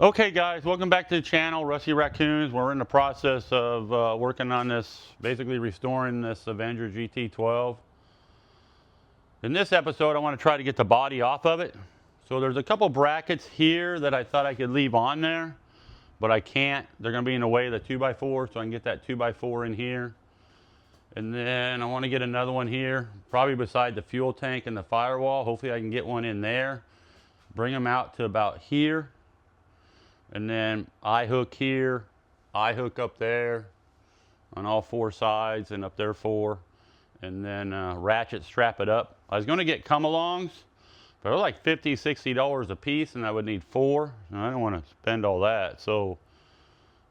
Okay guys, welcome back to the channel, Rusty Raccoons. We're in the process of working on this, basically restoring this Avenger GT 12. In this episode, I want to try to get the body off of it. So there's a couple brackets here that I thought I could leave on there, but I can't. They're going to be in the way of the 2x4, so I can get that 2x4 in here. And then I want to get another one here, probably beside the fuel tank and the firewall. Hopefully I can get one in there. Bring them out to about here. And then I hook here, I hook up there on all four sides and up there four. And then ratchet strap it up. I was going to get come-alongs, but they're like $50, $60 a piece, and I would need four. And I don't want to spend all that. So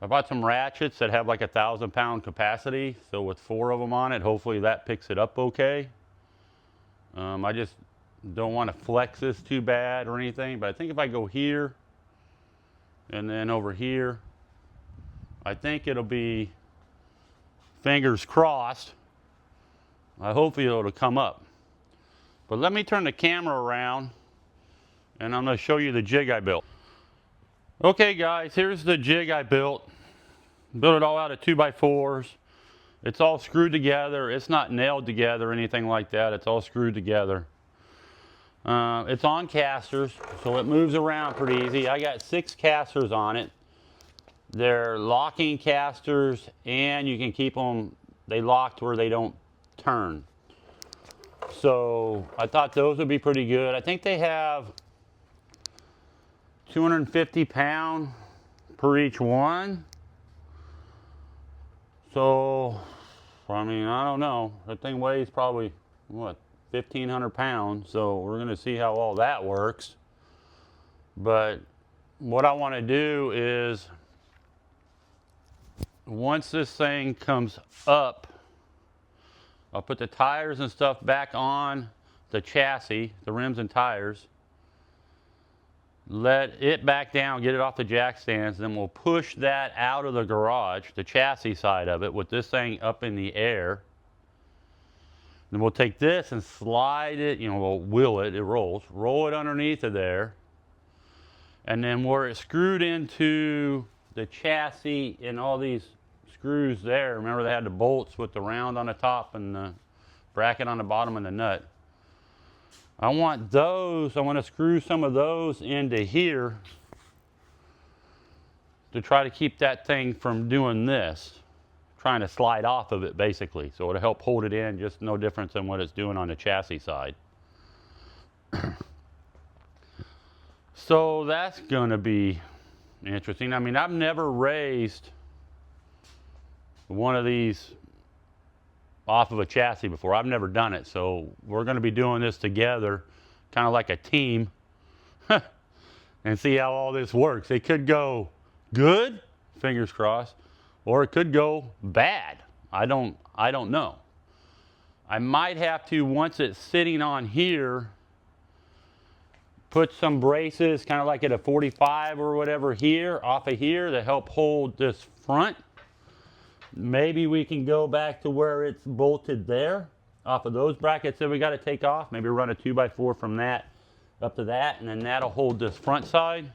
I bought some ratchets that have like 1,000-pound capacity. So with four of them on it, hopefully that picks it up okay. I just don't want to flex this too bad or anything. But I think if I go here, and then over here, I think it'll be, fingers crossed, hopefully it'll come up. But let me turn the camera around and I'm going to show you the jig I built. Okay guys, here's the jig I built. Built it all out of 2x4s. It's all screwed together. It's not nailed together or anything like that. It's all screwed together. It's on casters, so it moves around pretty easy. I got 6 casters on it. They're locking casters, and you can keep them, they locked where they don't turn. So I thought those would be pretty good. I think they have 250 pounds per each one. So, I mean, I don't know. That thing weighs probably, what, 1,500 pounds, so we're going to see how all that works. But what I want to do is, once this thing comes up, I'll put the tires and stuff back on the chassis, the rims and tires, let it back down, get it off the jack stands, then we'll push that out of the garage, the chassis side of it, with this thing up in the air. Then we'll take this and slide it, we'll wheel it, it rolls, roll it underneath of there. And then where it's screwed into the chassis and all these screws there, remember they had the bolts with the round on the top and the bracket on the bottom and the nut. I want to screw some of those into here to try to keep that thing from doing this. Trying to slide off of it basically, so it'll help hold it in, just no difference than what it's doing on the chassis side. So that's gonna be interesting. I mean, I've never raised one of these off of a chassis before. I've never done it, so we're gonna be doing this together, kind of like a team, and see how all this works. It could go good, fingers crossed, or it could go bad. I don't know. I might have to, once it's sitting on here, put some braces, kind of like at a 45 or whatever here, off of here, to help hold this front. Maybe we can go back to where it's bolted there, off of those brackets that we got to take off. Maybe run a 2x4 from that up to that, and then that'll hold this front side.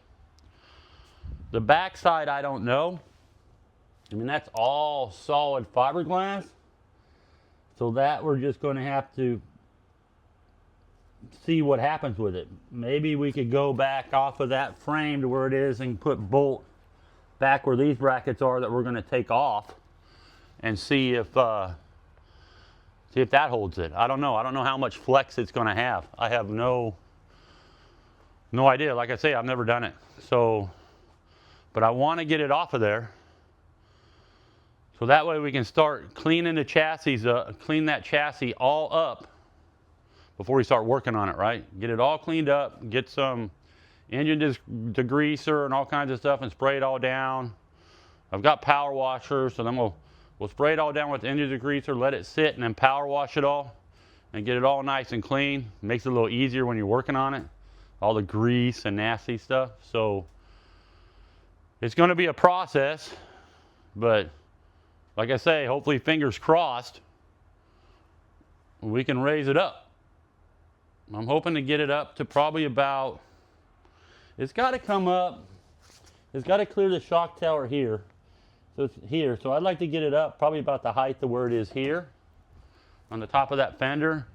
The back side, I don't know. I mean, that's all solid fiberglass. So that we're just going to have to see what happens with it. Maybe we could go back off of that frame to where it is and put bolt back where these brackets are that we're going to take off and see if that holds it. I don't know. I don't know how much flex it's going to have. I have no idea. Like I say, I've never done it. So, but I want to get it off of there. So that way we can start cleaning the chassis up, clean that chassis all up before we start working on it, right? Get it all cleaned up, get some engine degreaser and all kinds of stuff and spray it all down. I've got power washers, so then we'll spray it all down with engine degreaser, let it sit, and then power wash it all and get it all nice and clean. Makes it a little easier when you're working on it. All the grease and nasty stuff. So it's going to be a process, but like I say, hopefully, fingers crossed, we can raise it up. I'm hoping to get it up to probably about, it's got to come up It's got to clear the shock tower here. So it's here. So I'd like to get it up probably about the height of where it is here on the top of that fender.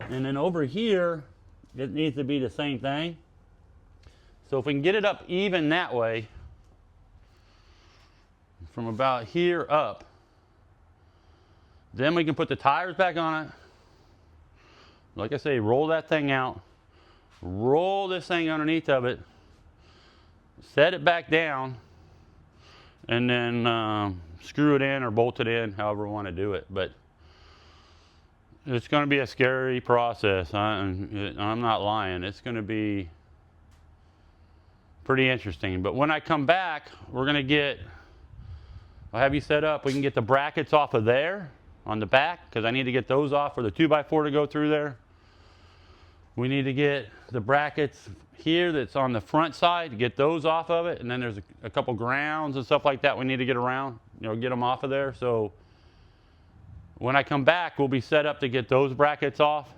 And then over here, it needs to be the same thing. So if we can get it up even that way, from about here up, then we can put the tires back on it. Like I say, roll that thing out, roll this thing underneath of it, set it back down, and then screw it in or bolt it in, however we want to do it. But it's going to be a scary process. I'm not lying. It's going to be pretty interesting. But when I come back, we're going to get, I'll have you set up. We can get the brackets off of there on the back, because I need to get those off for the 2x4 to go through there. We need to get the brackets here that's on the front side to get those off of it. And then there's a couple grounds and stuff like that we need to get around, you know, get them off of there. So when I come back, we'll be set up to get those brackets off.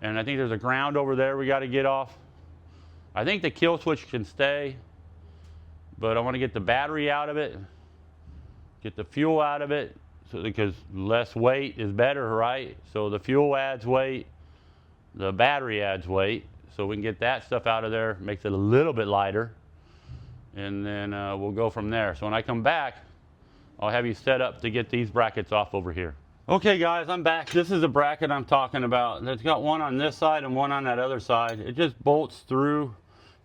And I think there's a ground over there we got to get off. I think the kill switch can stay, but I want to get the battery out of it, get the fuel out of it, so because less weight is better, right? So the fuel adds weight, the battery adds weight, so we can get that stuff out of there, makes it a little bit lighter, and then we'll go from there. So when I come back, I'll have you set up to get these brackets off over here. Okay guys, I'm back. This is the bracket I'm talking about. It's got one on this side and one on that other side. It just bolts through.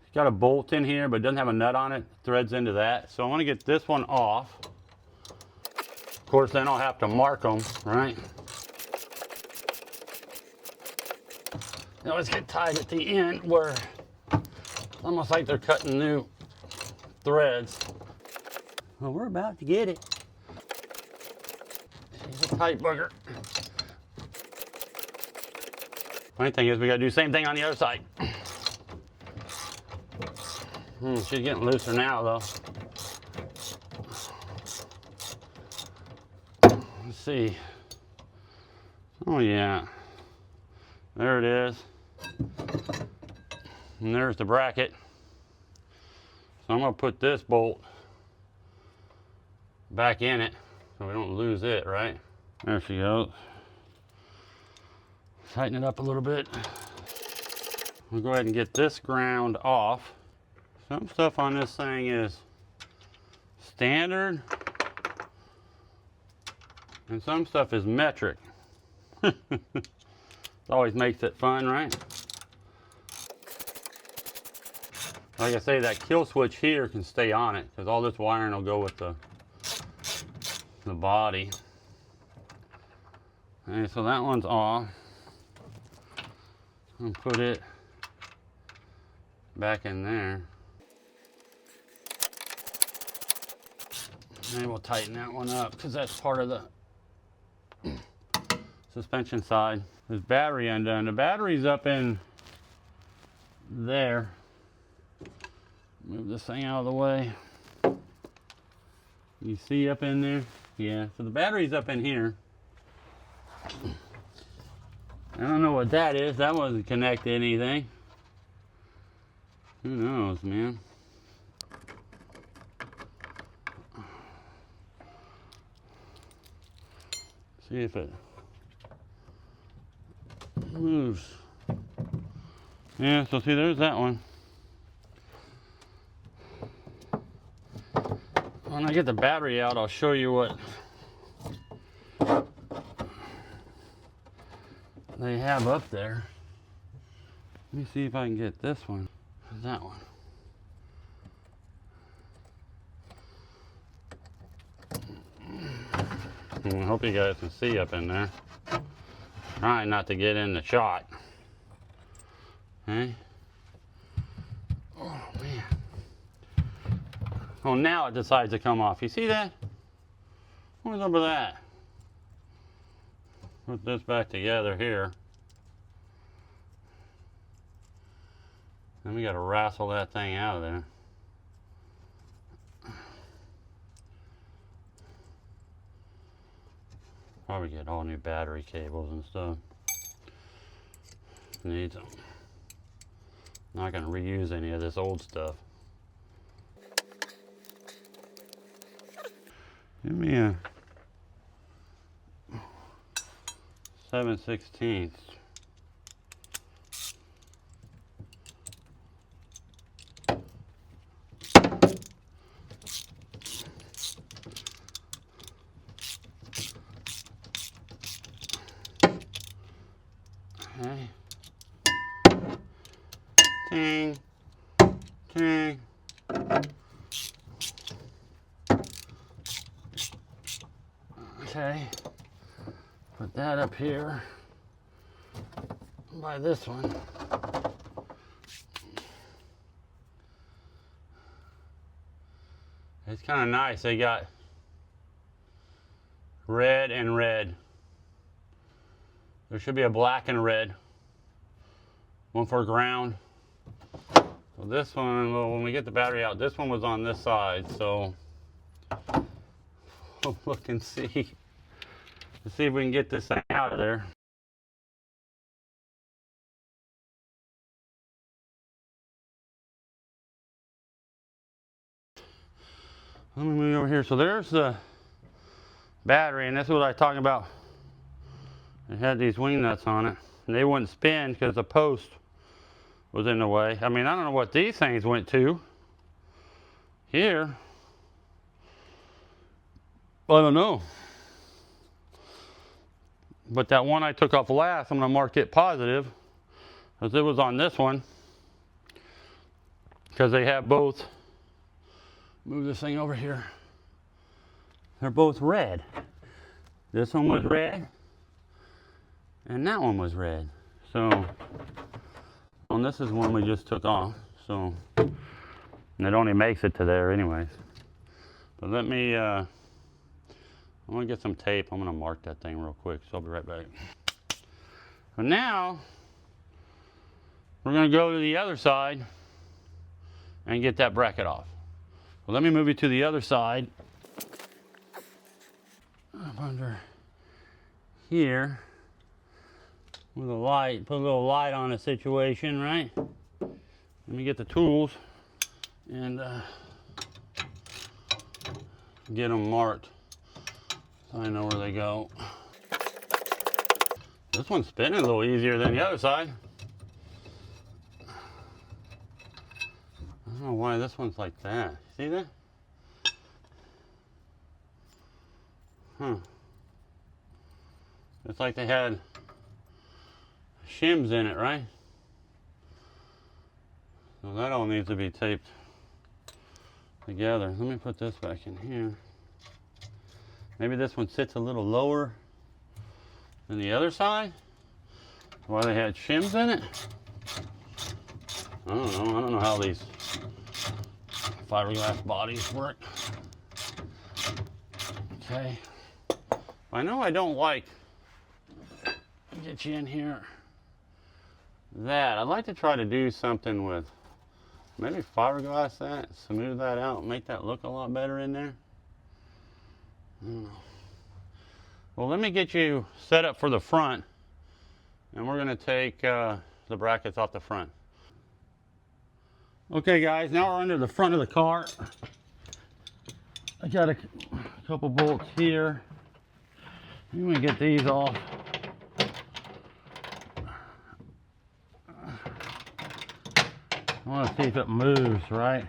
It's got a bolt in here, but it doesn't have a nut on it. Threads into that. So I want to get this one off. Of course, then I'll have to mark them, right? They always get tied at the end where it's almost like they're cutting new threads. Well, we're about to get it. She's a tight bugger. Funny thing is, we got to do the same thing on the other side. She's getting looser now, though. Let's see. Oh, yeah. There it is. And there's the bracket. So I'm going to put this bolt back in it so we don't lose it, right? There she goes. Tighten it up a little bit. We'll go ahead and get this ground off. Some stuff on this thing is standard and some stuff is metric. It always makes it fun, right? Like I say, that kill switch here can stay on it because all this wiring will go with the body. Okay, so that one's off. I'll put it back in there. And we'll tighten that one up because that's part of the suspension side. This battery undone. The battery's up in there. Move this thing out of the way. You see up in there? Yeah, so the battery's up in here. I don't know what that is. That wasn't connected to anything. Who knows, man? See if it moves. Yeah, so see, there's that one. When I get the battery out, I'll show you what they have up there. Let me see if I can get this one. That one. I hope you guys can see up in there. Trying not to get in the shot. Okay. Oh man. Oh, now it decides to come off. You see that? What's up with that? Put this back together here. Then we got to wrestle that thing out of there. Probably get all new battery cables and stuff. Needs them. Not going to reuse any of this old stuff. Give me a 7/16. Okay. Ting. Ting. Okay. Put that up here by this one. It's kind of nice. They got red and red. There should be a black and red. One for ground. So this one, well, when we get the battery out, this one was on this side. So we'll look and see. Let's see if we can get this thing out of there. Let me move over here. So there's the battery, and this is what I was talking about. It had these wing nuts on it, and they wouldn't spin because the post was in the way. I mean, I don't know what these things went to here. I don't know. But that one I took off last, I'm going to mark it positive because it was on this one. Because they have both. Move this thing over here. They're both red. This one was red, and that one was red. So, and this is one we just took off. So, and it only makes it to there anyways. But let me, I'm gonna get some tape. I'm gonna mark that thing real quick. So I'll be right back. So now, we're gonna go to the other side and get that bracket off. Well, let me move you to the other side. Up under here with a light, put a little light on the situation, right? Let me get the tools and get them marked so I know where they go. This one's spinning a little easier than the other side. I don't know why this one's like that. See that? Huh. It's like they had shims in it, right? So that all needs to be taped together. Let me put this back in here. Maybe this one sits a little lower than the other side. That's why they had shims in it. I don't know. I don't know how these fiberglass bodies work. Okay. I know I don't like, get you in here, that. I'd like to try to do something with maybe fiberglass that, smooth that out, make that look a lot better in there. I don't know. Well, let me get you set up for the front, and we're going to take the brackets off the front. Okay guys, now we're under the front of the car. I got a couple bolts here. I'm going to get these off. I want to see if it moves, right?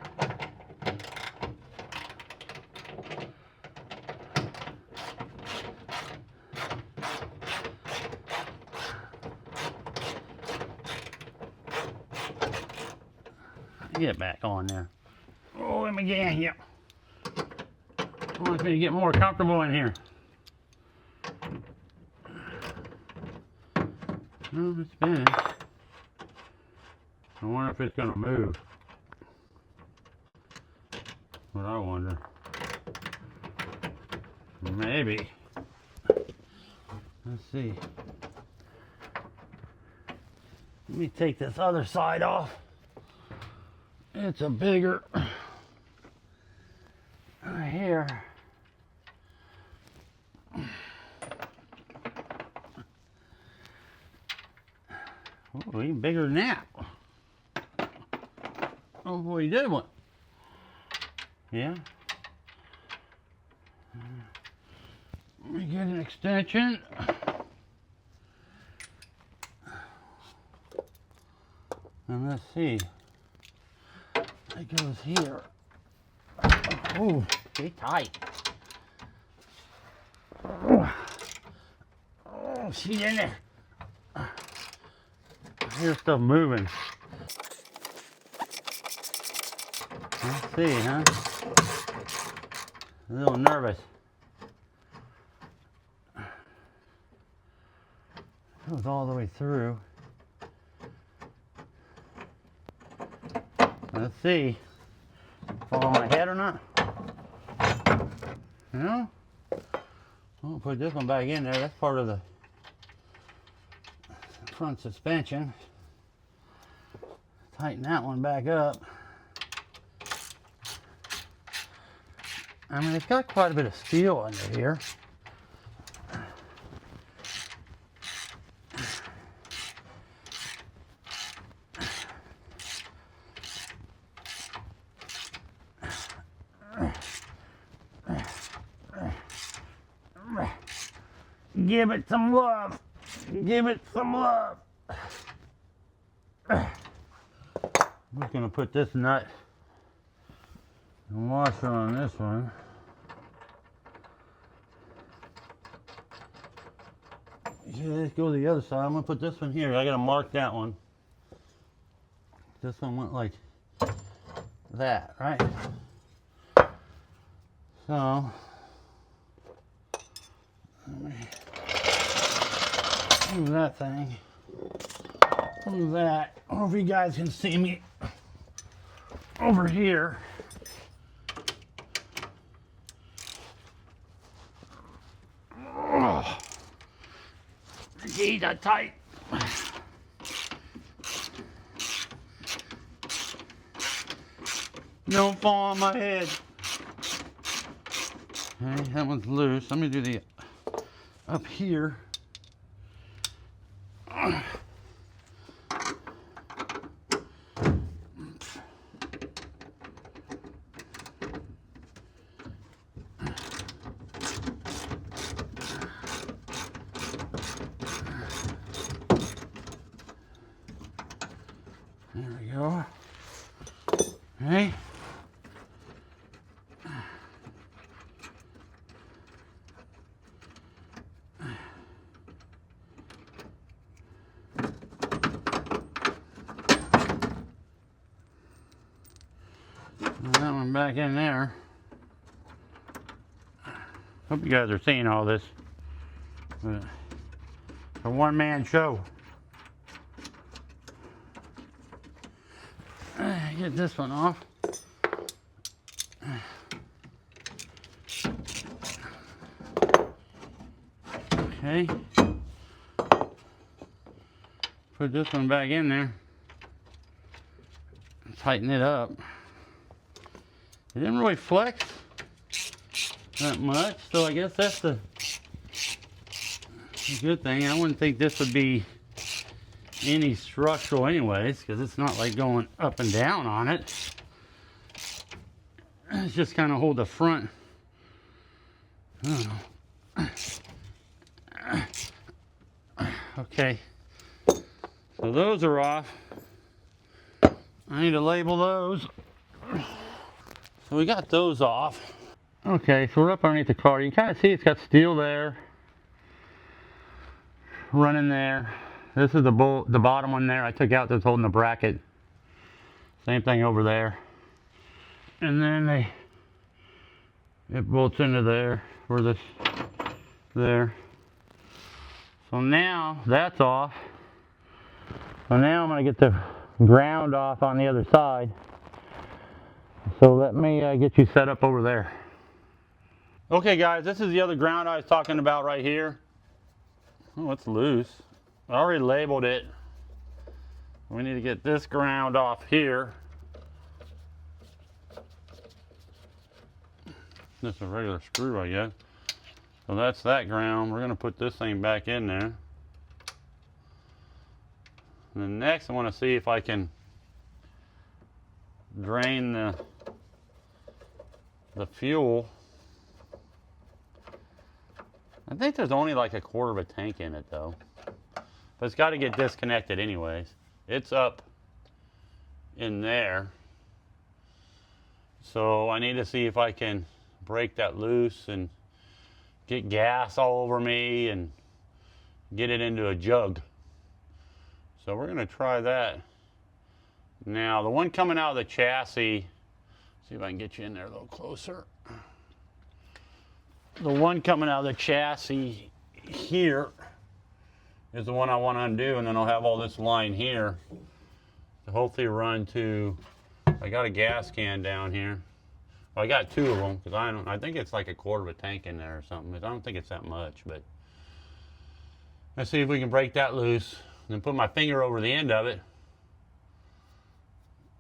Get back on there. Oh, let me get in here. I want me to get more comfortable in here. Oh, it's spinning. I wonder if it's going to move. What I wonder. Maybe. Let's see. Let me take this other side off. It's a bigger here. Oh, even bigger than that. Oh boy, he did one. Yeah. get an extension. And let's see. It goes here. Oh, stay tight. Oh, she's in there. I hear stuff moving. Let's see, huh? A little nervous. Goes all the way through. Let's see. Fall on my head or not? No? I'll put this one back in there. That's part of the front suspension. Tighten that one back up. I mean, it's got quite a bit of steel under here. Give it some love. Give it some love. I'm just going to put this nut and washer on this one. Yeah, let's go to the other side. I'm going to put this one here. I got to mark that one. This one went like that, right? So, let me move that thing. Move that. I don't know if you guys can see me over here. Oh, geez, that's tight. Don't fall on my head. Okay, that one's loose. Let me do the up here. There we go. Okay. That one back in there. Hope you guys are seeing all this. It's a one-man show. Get this one off. Okay. Put this one back in there. Tighten it up. It didn't really flex that much, so I guess that's the good thing. I wouldn't think this would be any structural anyways, because it's not like going up and down on it. It's just kind of hold the front. I don't know. Okay, so those are off. I need to label those. So we got those off. Okay, so we're up underneath the car. You can kind of see it's got steel there, running there. This is the bottom one there I took out that's holding the bracket. Same thing over there. And then it bolts into there, or this, there. So now that's off. So now I'm gonna get the ground off on the other side. So let me get you set up over there. Okay guys, this is the other ground I was talking about right here. Oh, it's loose. I already labeled it. We need to get this ground off here. This is a regular screw, I guess. So that's that ground. We're going to put this thing back in there. And then next I want to see if I can drain the fuel I think there's only like a quarter of a tank in it though. But it's got to get disconnected anyways. It's up in there. So I need to see if I can break that loose and get gas all over me and get it into a jug. So we're going to try that. Now the one coming out of the chassis, see if I can get you in there a little closer. The one coming out of the chassis here is the one I want to undo, and then I'll have all this line here to hopefully run to, I got a gas can down here. Well, I got two of them because I think it's like a quarter of a tank in there or something. I don't think it's that much, but let's see if we can break that loose and then put my finger over the end of it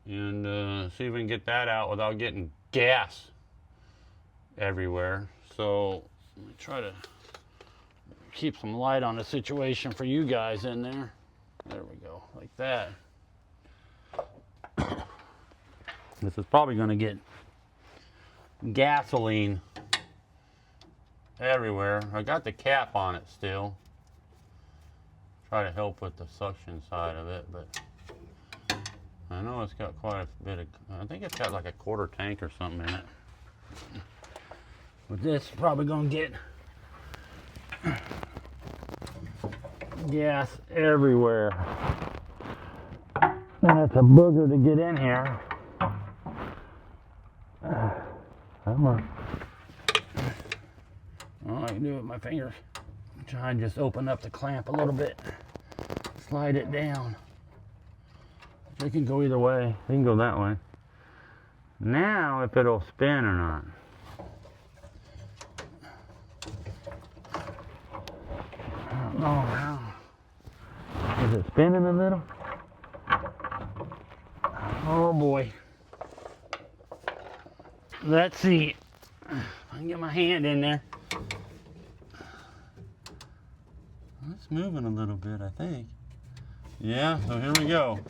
and see if we can get that out without getting gas everywhere. So let me try to keep some light on the situation for you guys in there. There we go, like that. This is probably going to get gasoline everywhere. I got the cap on it still. Try to help with the suction side of it, but I know it's got quite a bit of, I think it's got like a quarter tank or something in it. But this is probably going to get gas everywhere. And it's a booger to get in here. Well, I can do it with my fingers. Try and just open up the clamp a little bit. Slide it down. It can go either way. It can go that way. Now, if it'll spin or not. I don't know how. Is it spinning a little? Oh boy. Let's see. I can get my hand in there. It's moving a little bit, I think. Yeah, so here we go.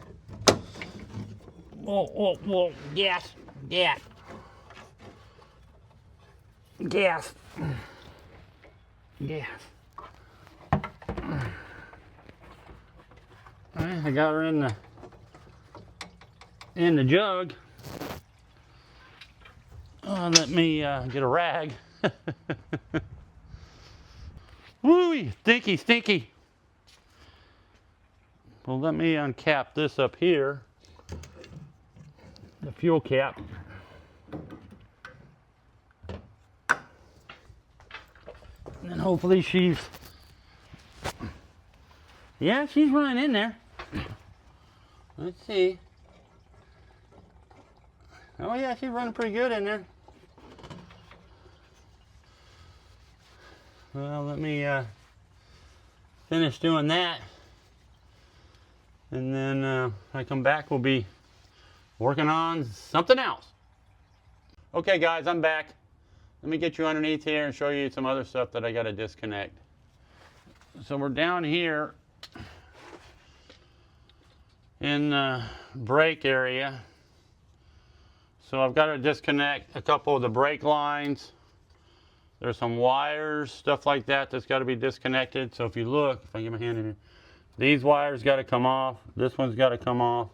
Whoa, whoa, whoa. Gas, gas. Gas. Gas. All right, I got her in the jug. Let me get a rag. Woo, stinky, stinky. Well, let me uncap this up here. The fuel cap. And then hopefully she's, yeah, she's running in there. Let's see. Oh yeah, she's running pretty good in there. Well, let me finish doing that. And then when I come back, we'll be working on something else. Okay guys, I'm back. Let me get you underneath here and show you some other stuff that I got to disconnect. So we're down here in the brake area. So I've got to disconnect a couple of the brake lines. There's some wires, stuff like that that's got to be disconnected. So if you look, if I get my hand in here, these wires got to come off. This one's got to come off.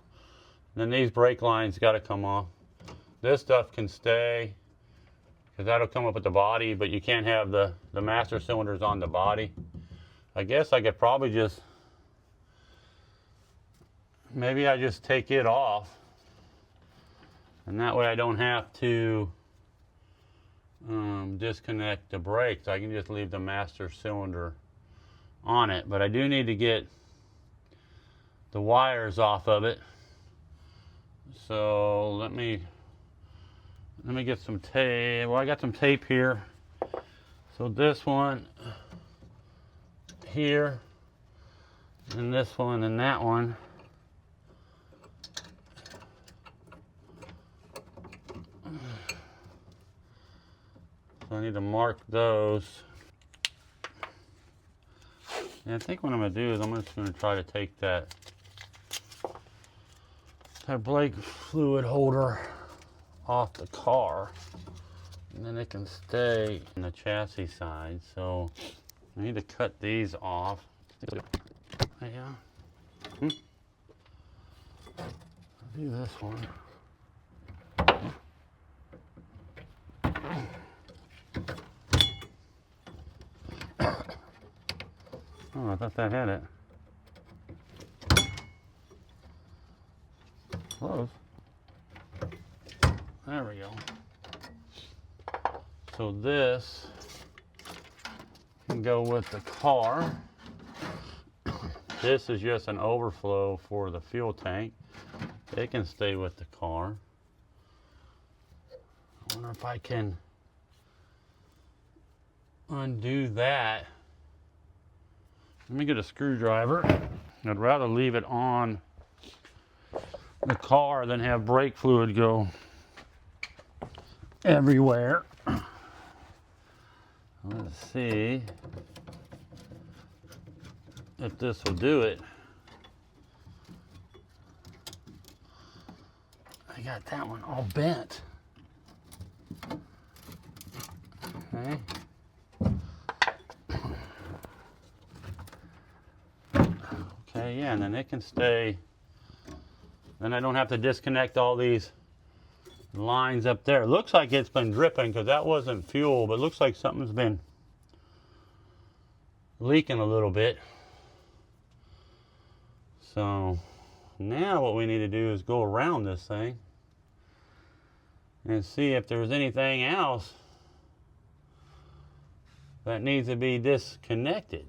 Then these brake lines got to come off. This stuff can stay because that'll come up with the body, but you can't have the master cylinders on the body. I guess I could probably just, maybe I just take it off. And that way I don't have to disconnect the brakes. I can just leave the master cylinder on it. But I do need to get the wires off of it. So let me get some tape. Well, I got some tape here. So this one here, and this one and that one. So I need to mark those. And I think what I'm going to do is I'm just going to try to take that brake fluid holder off the car, and then it can stay on the chassis side. So I need to cut these off. Yeah. I'll do this one. Oh, I thought that had it. Close. There we go. So this can go with the car. This is just an overflow for the fuel tank. It can stay with the car. I wonder if I can undo that. Let me get a screwdriver. I'd rather leave it on the car than have brake fluid go everywhere. Let's see if this will do it. I got that one all bent. Okay. Okay, yeah, and then it can stay. Then I don't have to disconnect all these lines up there. It looks like it's been dripping because that wasn't fuel, but it looks like something's been leaking a little bit. So now what we need to do is go around this thing and see if there's anything else that needs to be disconnected.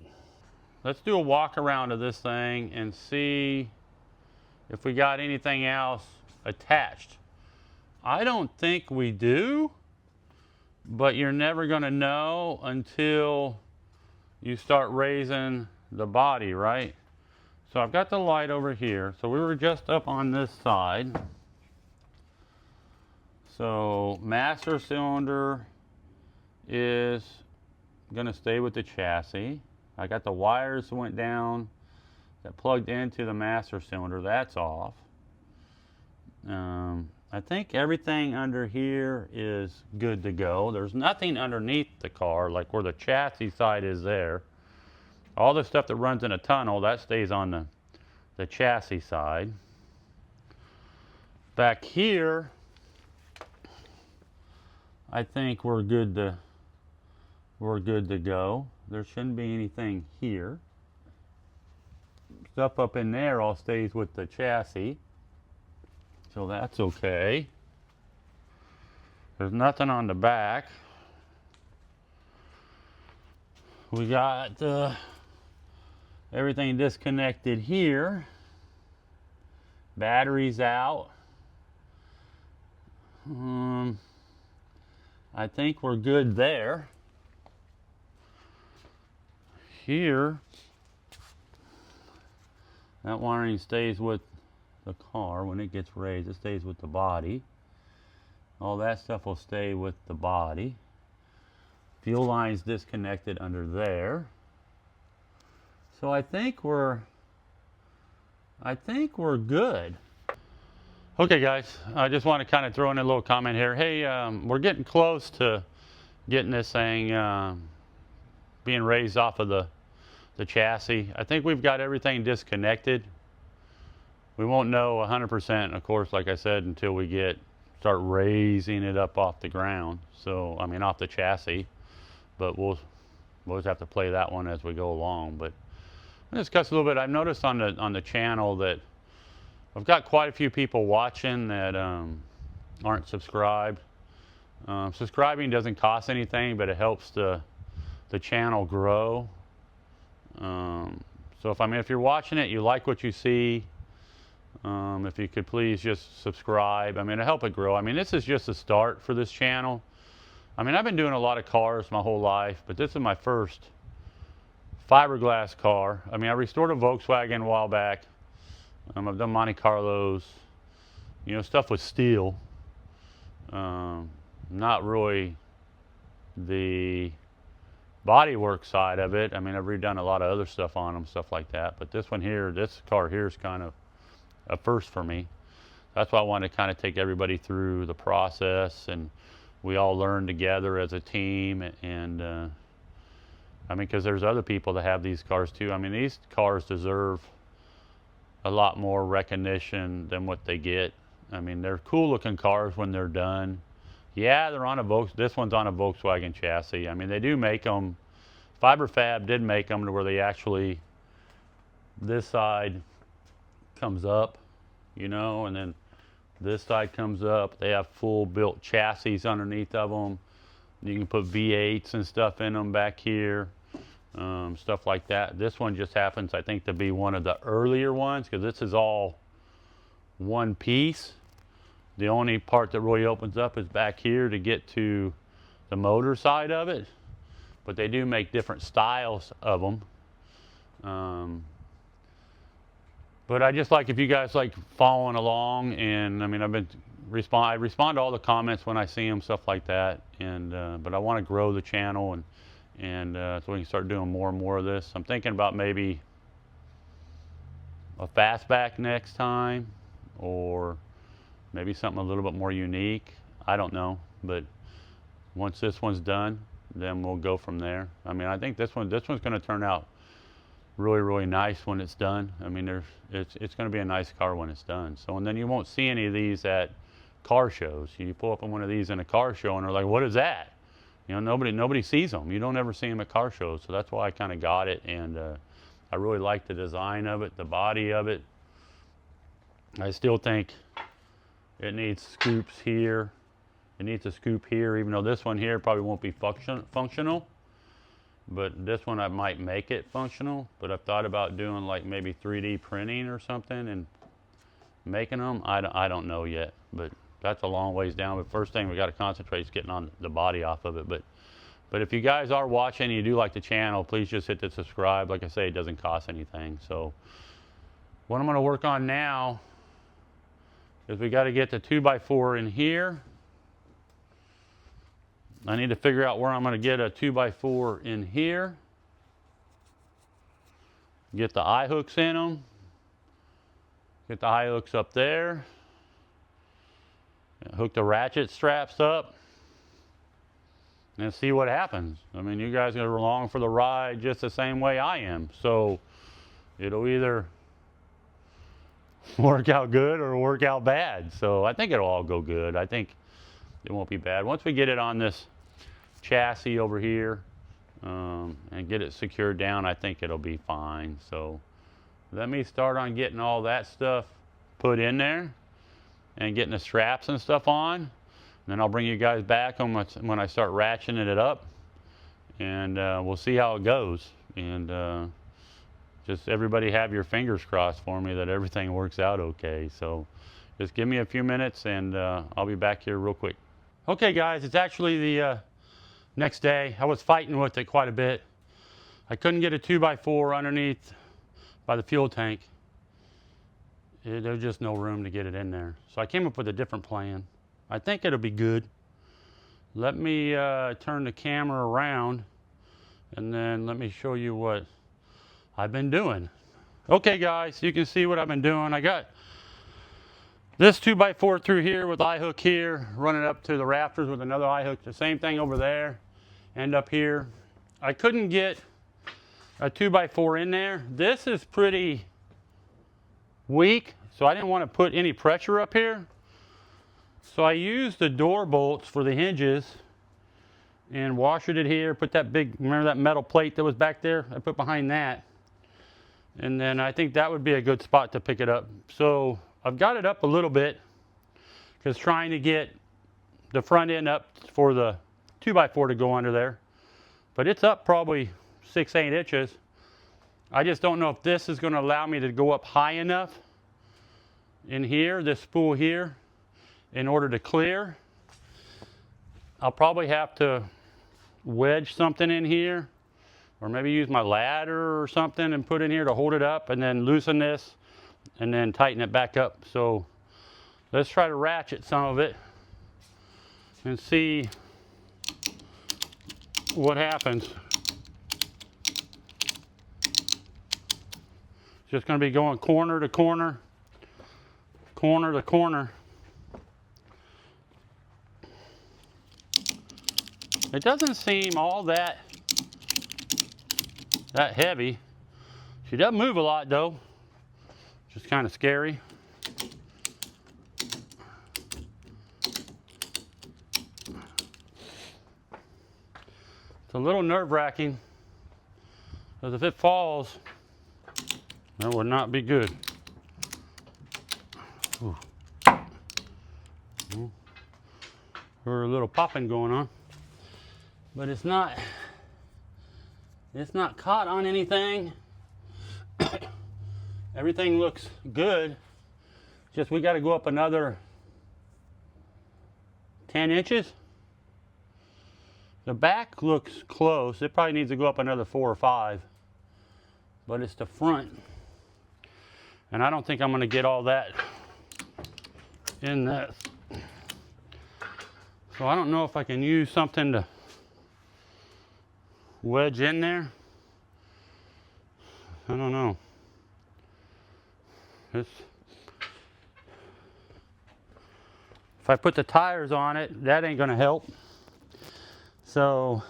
Let's do a walk around of this thing and see if we got anything else attached. I don't think we do, but you're never going to know until you start raising the body, right? So I've got the light over here. So we were just up on this side. So master cylinder is going to stay with the chassis. I got the wires that went down that plugged into the master cylinder. That's off. I think everything under here is good to go. There's nothing underneath the car, like where the chassis side is there. All the stuff that runs in a tunnel, that stays on the chassis side. Back here, I think we're good to go. There shouldn't be anything here. Stuff up in there all stays with the chassis. So that's okay. There's nothing on the back. We got everything disconnected here. Batteries out. I think we're good there. Here, that wiring stays with the car. When it gets raised, it stays with the body. All that stuff will stay with the body. Fuel line's disconnected under there. So I think we're good. Okay guys, I just want to kind of throw in a little comment here. Hey, we're getting close to getting this thing being raised off of the chassis. I think we've got everything disconnected. We won't know 100%, of course, like I said, until we start raising it up off the ground. So, I mean, off the chassis. But we'll just have to play that one as we go along. But I'll discuss a little bit. I've noticed on the channel that I've got quite a few people watching that aren't subscribed. Subscribing doesn't cost anything, but it helps the channel grow. So if you're watching it, you like what you see, if you could please just subscribe. I mean, to help it grow. I mean, this is just a start for this channel. I mean, I've been doing a lot of cars my whole life, but this is my first fiberglass car. I mean, I restored a Volkswagen a while back. I've done Monte Carlos, you know, stuff with steel. Not really the bodywork side of it. I mean, I've redone a lot of other stuff on them, stuff like that. But this one here, this car here is kind of a first for me. That's why I wanted to kind of take everybody through the process, and we all learn together as a team, and I mean, because there's other people that have these cars too. I mean, these cars deserve a lot more recognition than what they get. I mean, they're cool looking cars when they're done. Yeah, they're on a this one's on a Volkswagen chassis. I mean, they do make them. Fiberfab did make them to where they actually, this side comes up, you know, and then this side comes up. They have full built chassis underneath of them. You can put V8s and stuff in them back here, stuff like that. This one just happens, I think, to be one of the earlier ones because this is all one piece. The only part that really opens up is back here to get to the motor side of it. But they do make different styles of them. But I just like if you guys like following along, and I mean I respond to all the comments when I see them, stuff like that. And but I want to grow the channel and so we can start doing more and more of this. I'm thinking about maybe a fastback next time, or maybe something a little bit more unique. I don't know, but once this one's done, then we'll go from there. I mean, I think this one's going to turn out really, really nice when it's done. I mean, it's going to be a nice car when it's done. So, and then you won't see any of these at car shows. You pull up on one of these in a car show and they're like, what is that? You know, nobody sees them. You don't ever see them at car shows. So that's why I kind of got it. And I really like the design of it, the body of it. I still think it needs scoops here. It needs a scoop here, even though this one here probably won't be functional. But this one I might make it functional. But I've thought about doing like maybe 3D printing or something and making them. I don't know yet, but that's a long ways down. But first thing we got to concentrate is getting on the body off of it. But if you guys are watching and you do like the channel, please just hit the subscribe. Like I say, it doesn't cost anything. So what I'm going to work on now is we got to get the 2x4 in here. I need to figure out where I'm going to get a 2x4 in here. Get the eye hooks in them. Get the eye hooks up there. Hook the ratchet straps up. And see what happens. I mean, you guys are along for the ride just the same way I am. So it'll either work out good or work out bad. So I think it'll all go good. I think it won't be bad. Once we get it on this chassis over here and get it secured down, I think it'll be fine. So let me start on getting all that stuff put in there and getting the straps and stuff on. And then I'll bring you guys back on when I start ratcheting it up, and we'll see how it goes. And just everybody have your fingers crossed for me that everything works out okay. So just give me a few minutes and I'll be back here real quick. Okay guys, it's actually the next day. I was fighting with it quite a bit. I couldn't get a 2x4 underneath by the fuel tank. There's just no room to get it in there. So I came up with a different plan. I think it'll be good. Let me turn the camera around and then let me show you what I've been doing. Okay guys, you can see what I've been doing. I got this 2x4 through here with eye hook here, running up to the rafters with another eye hook. The same thing over there and up here. I couldn't get a 2x4 in there. This is pretty weak, so I didn't want to put any pressure up here. So I used the door bolts for the hinges and washered it here. Put that big, remember that metal plate that was back there? I put behind that. And then I think that would be a good spot to pick it up. So I've got it up a little bit because trying to get the front end up for the 2x4 to go under there. But it's up probably 6-8 inches. I just don't know if this is going to allow me to go up high enough in here, this spool here, in order to clear. I'll probably have to wedge something in here, or maybe use my ladder or something and put in here to hold it up, and then loosen this and then tighten it back up. So let's try to ratchet some of it and see what happens. Just going to be going corner to corner, corner to corner. It doesn't seem all that that heavy. She doesn't move a lot though. Just kind of scary. It's a little nerve-wracking, because if it falls, that would not be good. Ooh. We're a little popping going on, but it's not caught on anything. Everything looks good. Just we got to go up another 10 inches. The back looks close. It probably needs to go up another 4 or 5, but it's the front. And I don't think I'm going to get all that in this. So I don't know if I can use something to wedge in there. I don't know. If I put the tires on it, that ain't going to help. So,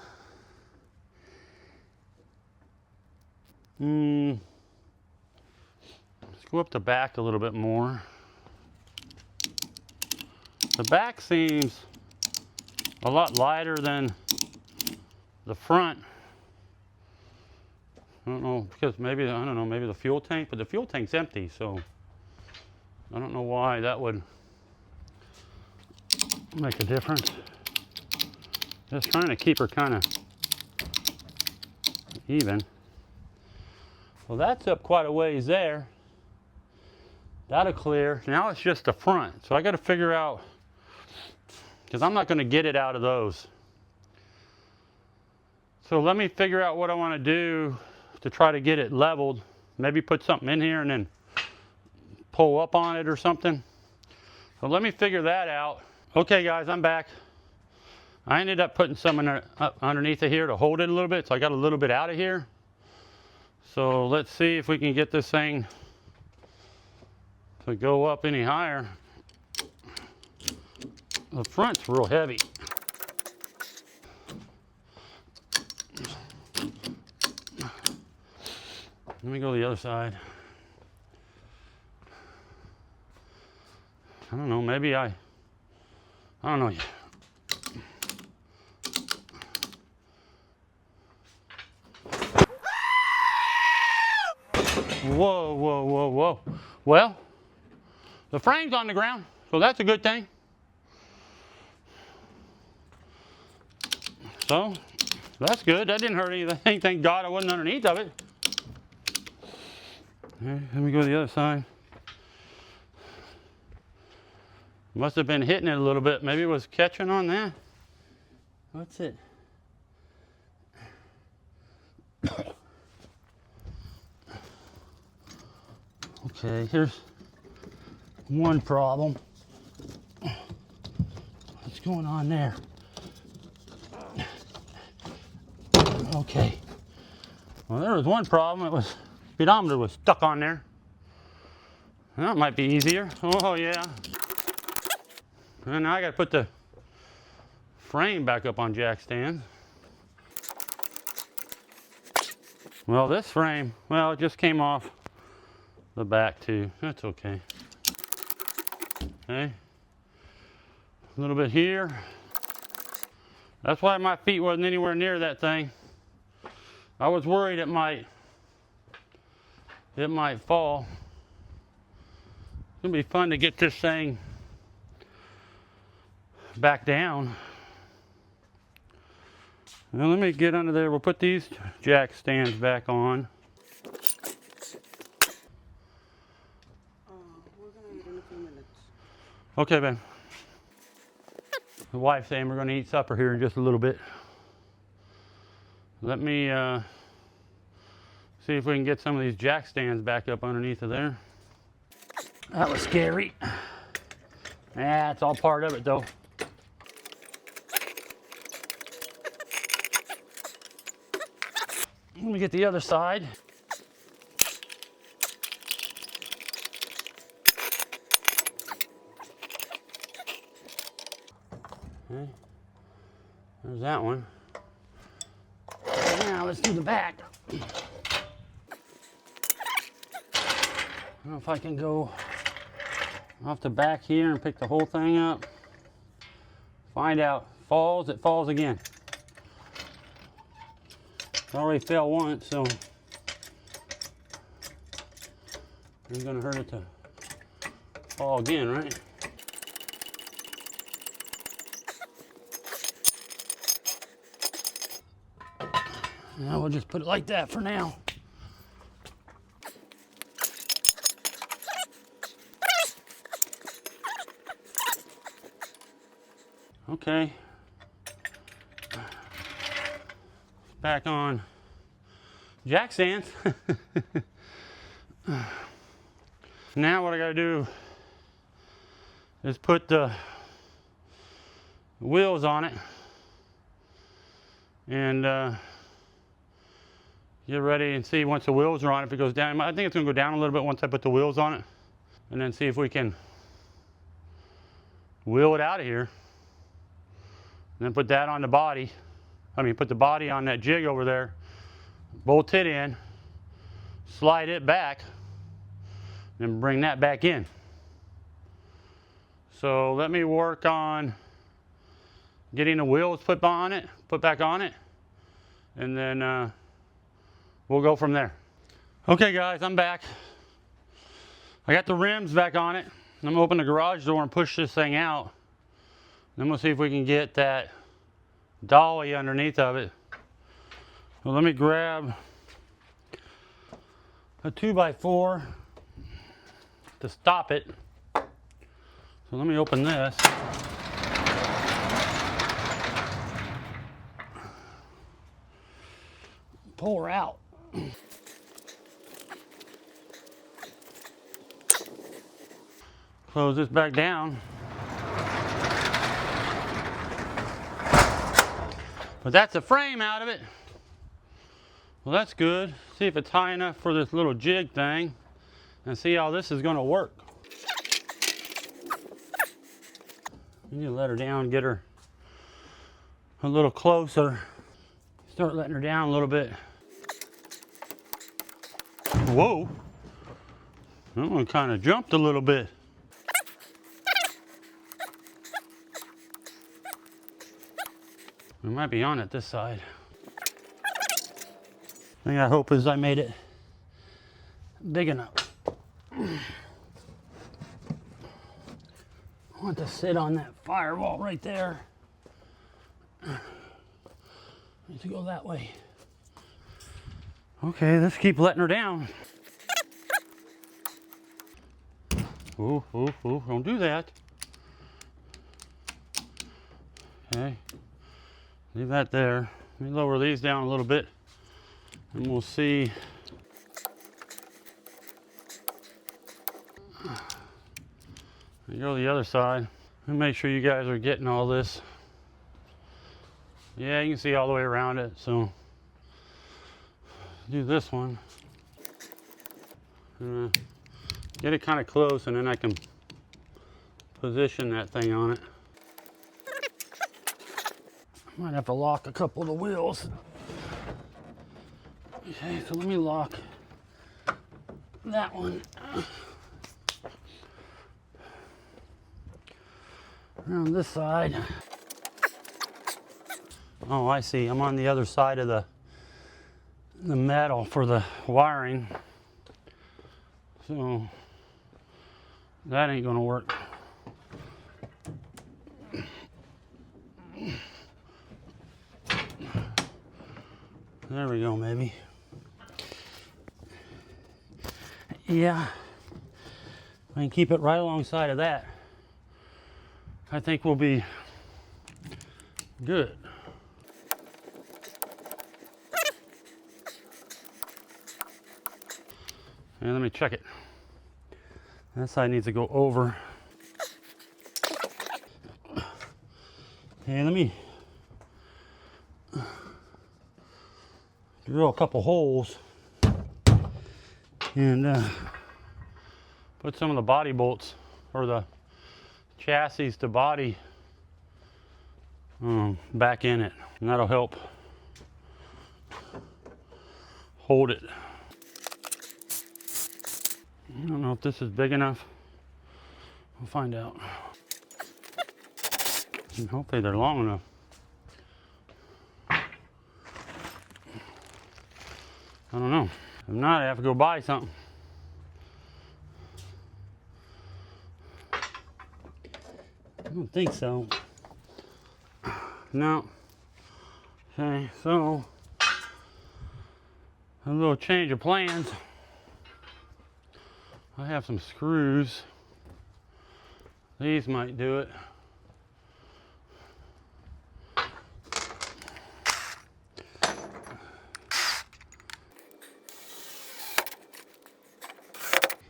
let's go up the back a little bit more. The back seems a lot lighter than the front. I don't know, because maybe, I don't know, maybe the fuel tank, but the fuel tank's empty, so I don't know why that would make a difference. Just trying to keep her kind of even. Well, that's up quite a ways there. That'll clear. Now it's just the front. So I got to figure out, because I'm not going to get it out of those. So let me figure out what I want to do to try to get it leveled. Maybe put something in here and then pull up on it or something. So let me figure that out. Okay guys, I'm back. I ended up putting some up underneath of here to hold it a little bit, so I got a little bit out of here. So let's see if we can get this thing to go up any higher. The front's real heavy. Let me go to the other side. I don't know, maybe I don't know yet. Whoa, whoa, whoa, whoa. Well, the frame's on the ground, so that's a good thing. So, that's good. That didn't hurt anything. Thank God I wasn't underneath of it. Okay, let me go to the other side. Must have been hitting it a little bit. Maybe it was catching on that. What's it? Okay, here's one problem. What's going on there? Okay. Well, there was one problem. It was speedometer was stuck on there. That might be easier. Oh yeah. And now I got to put the frame back up on jack stands. Well, this frame, well, it just came off the back too. That's okay. Okay. A little bit here. That's why my feet wasn't anywhere near that thing. I was worried it might fall. It's gonna be fun to get this thing back down. Now let me get under there. We'll put these jack stands back on. We're gonna eat in a few minutes. Okay, Ben. The wife's saying we're gonna eat supper here in just a little bit. Let me see if we can get some of these jack stands back up underneath of there. That was scary. Yeah, it's all part of it though. Let me get the other side. Okay. There's that one. Now let's do the back. don't know if I can go off the back here and pick the whole thing up. Find out. Falls, it falls again. It already fell once, so ain't gonna hurt it to fall again, right? Now we'll just put it like that for now. Okay. Back on jack stands. Now what I gotta do is put the wheels on it and get ready and see once the wheels are on, if it goes down. I think it's gonna go down a little bit once I put the wheels on it, and then see if we can wheel it out of here. And then put that on the body. Put the body on that jig over there, bolt it in, slide it back, and bring that back in. So let me work on getting the wheels put back on it, and then we'll go from there. Okay guys, I'm back. I got the rims back on it. I'm gonna open the garage door and push this thing out. Then we'll see if we can get that dolly underneath of it. Well, let me grab a 2x4 to stop it. So let me open this. Pull her out. Close this back down. But that's the frame out of it. Well, that's good. See if it's high enough for this little jig thing and see how this is gonna work. You need to let her down, get her a little closer. Start letting her down a little bit. Whoa. That one kind of jumped a little bit. We might be on it this side. Thing I hope is I made it big enough. I want to sit on that firewall right there. Need to go that way. Okay, let's keep letting her down. Ooh, ooh, ooh, don't do that. Okay. Leave that there. Let me lower these down a little bit and we'll see. You go to the other side. Let me make sure you guys are getting all this. Yeah, you can see all the way around it. So do this one. Get it kind of close and then I can position that thing on it. Might have to lock a couple of the wheels. Okay, so let me lock that one. Around this side. Oh, I see. I'm on the other side of the metal for the wiring. So that ain't gonna work. There we go, maybe. Yeah, I can keep it right alongside of that. I think we'll be good. And let me check it. That side needs to go over. Okay, let me drill a couple holes and put some of the body bolts or the chassis to body back in it, and that'll help hold it. I don't know if this is big enough. We'll find out. And hopefully they're long enough. I don't know. If not, I have to go buy something. I don't think so. No. Okay, so a little change of plans. I have some screws. These might do it.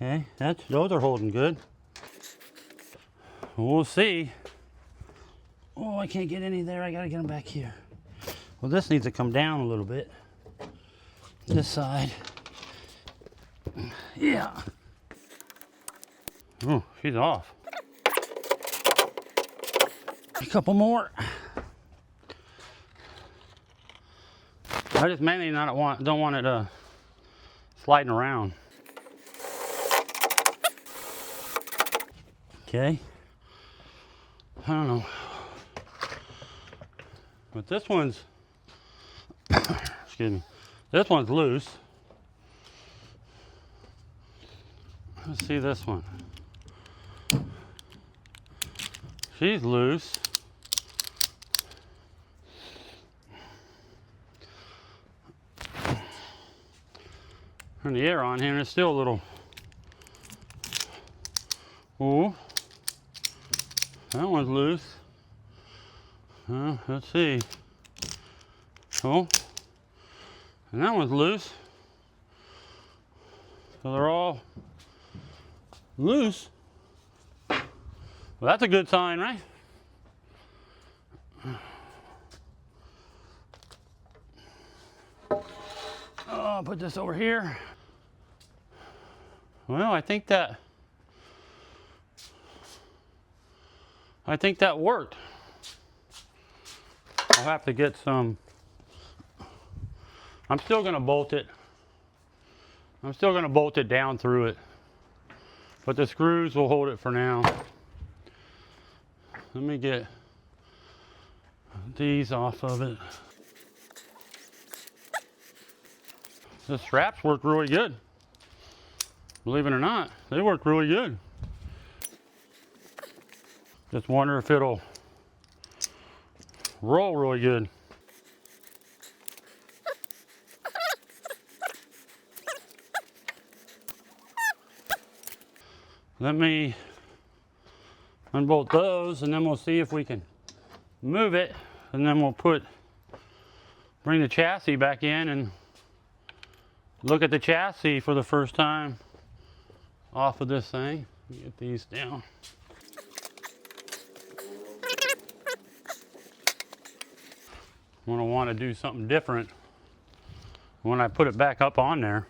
Okay, those are holding good. We'll see. Oh, I can't get any there. I gotta get them back here. Well, this needs to come down a little bit. This side. Yeah. Oh, she's off. A couple more. I just mainly don't want it sliding around. Okay. I don't know. But this one's, excuse me, this one's loose. Let's see this one. She's loose. Turn the air on here and it's still a little, oh, that one's loose. Let's see. Oh, and that one's loose. So they're all loose. Well, that's a good sign, right? Oh, I'll put this over here. Well, I think that worked. I'll have to get some. I'm still going to bolt it. I'm still going to bolt it down through it. But the screws will hold it for now. Let me get these off of it. The straps work really good. Believe it or not, they work really good. Just wonder if it'll roll really good. Let me unbolt those and then we'll see if we can move it, and then we'll bring the chassis back in and look at the chassis for the first time off of this thing. Let me get these down. I'm gonna want to do something different when I put it back up on there.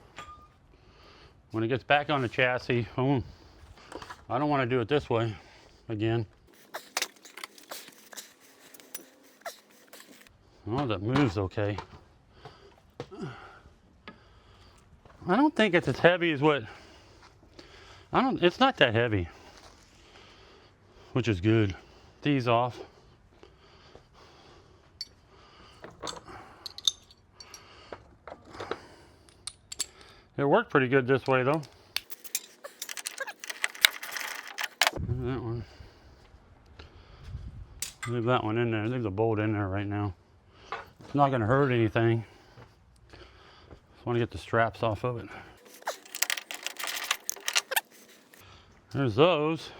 When it gets back on the chassis, I don't want to do it this way again. Oh, that moves okay. I don't think it's as heavy as what, it's not that heavy, which is good. These off. It worked pretty good this way though. That one. Leave that one in there. Leave the bolt in there right now. It's not going to hurt anything. Just want to get the straps off of it. There's those.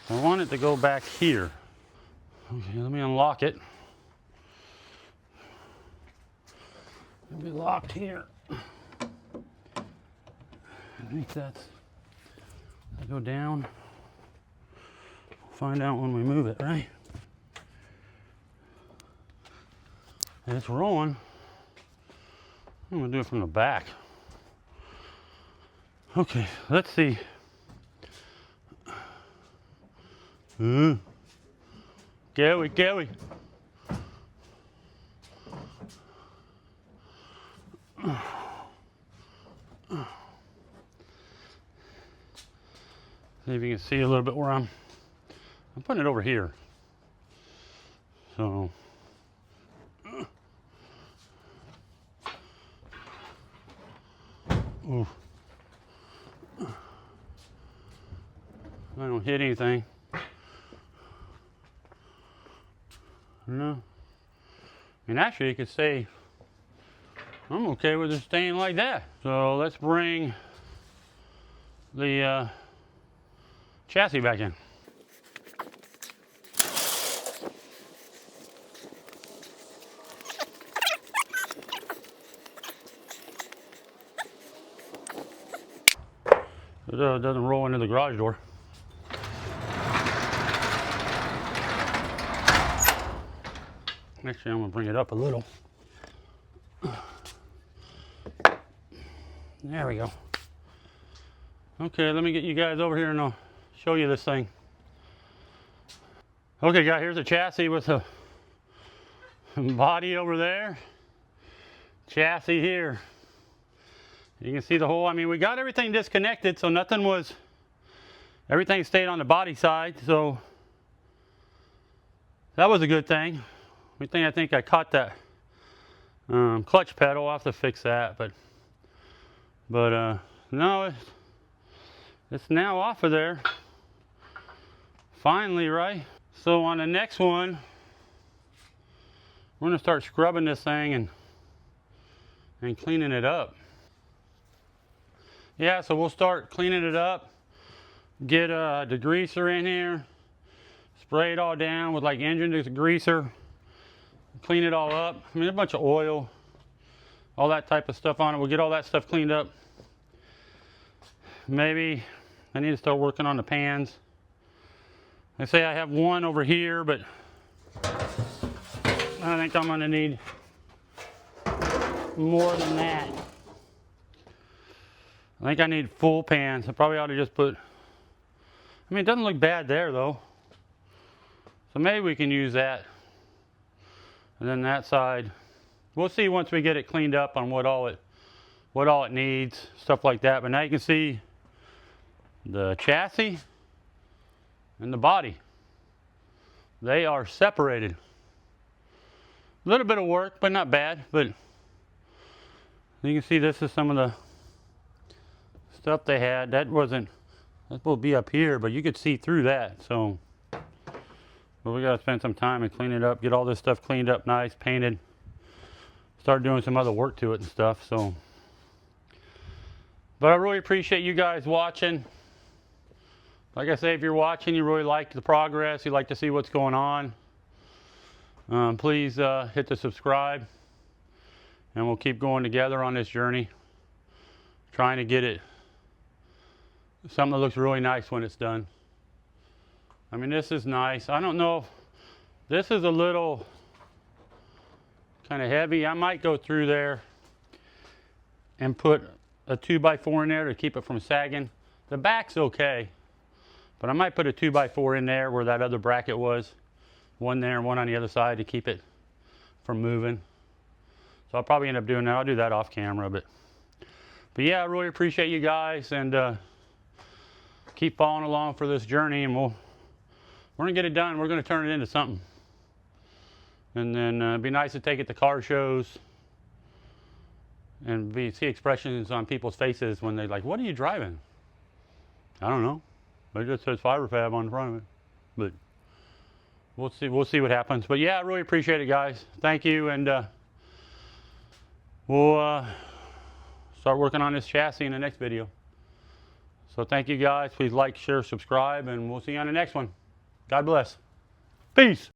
I want it to go back here. Okay, let me unlock it. It'll be locked here. I think that's, go down. Find out when we move it, right? It's rolling. I'm gonna do it from the back. Okay, let's see. Gary. See if you can see a little bit where I'm putting it over here. So oof. I don't hit anything. No. I mean, actually, you could say I'm okay with it staying like that. So let's bring the chassis back in. It doesn't roll into the garage door. Actually, I'm gonna bring it up a little. There we go. Okay, let me get you guys over here and I'll show you this thing. Okay, guys, here's a chassis with a body over there. Chassis here. You can see the hole. I mean, we got everything disconnected, so everything stayed on the body side, so that was a good thing. I think I caught that clutch pedal. I'll have to fix that, but no, it's now off of there. Finally, right? So on the next one, we're gonna start scrubbing this thing and cleaning it up. Yeah, so we'll start cleaning it up, get a degreaser in here, spray it all down with like engine degreaser, clean it all up. I mean, a bunch of oil, all that type of stuff on it. We'll get all that stuff cleaned up. Maybe I need to start working on the pans. I say I have one over here, but I think I'm gonna need more than that. I think I need full pans. I probably ought to just put, I mean, it doesn't look bad there though. So maybe we can use that. And then that side, we'll see once we get it cleaned up on what all it needs, stuff like that. But now you can see the chassis and the body. They are separated. A little bit of work, but not bad. But you can see this is some of the stuff they had. That will be up here, but you could see through that. So, but we gotta spend some time and clean it up, get all this stuff cleaned up nice, painted, start doing some other work to it and stuff. So, but I really appreciate you guys watching. Like I say, if you're watching, you really like the progress, you like to see what's going on, please hit the subscribe, and we'll keep going together on this journey, trying to get it something that looks really nice when it's done. I mean, this is nice. I don't know, this is a little kind of heavy. I might go through there and put a 2x4 in there to keep it from sagging. The back's okay, but I might put a 2x4 in there where that other bracket was. One there and one on the other side to keep it from moving. So I'll probably end up doing that. I'll do that off camera, but yeah, I really appreciate you guys, and keep following along for this journey, and we're gonna get it done. We're gonna turn it into something. And then it'd be nice to take it to car shows and see expressions on people's faces when they're like, "What are you driving?" I don't know. It just says fiber fab on the front of it. But we'll see what happens. But yeah, I really appreciate it, guys. Thank you, and we'll start working on this chassis in the next video. So thank you guys. Please like, share, subscribe, and we'll see you on the next one. God bless. Peace.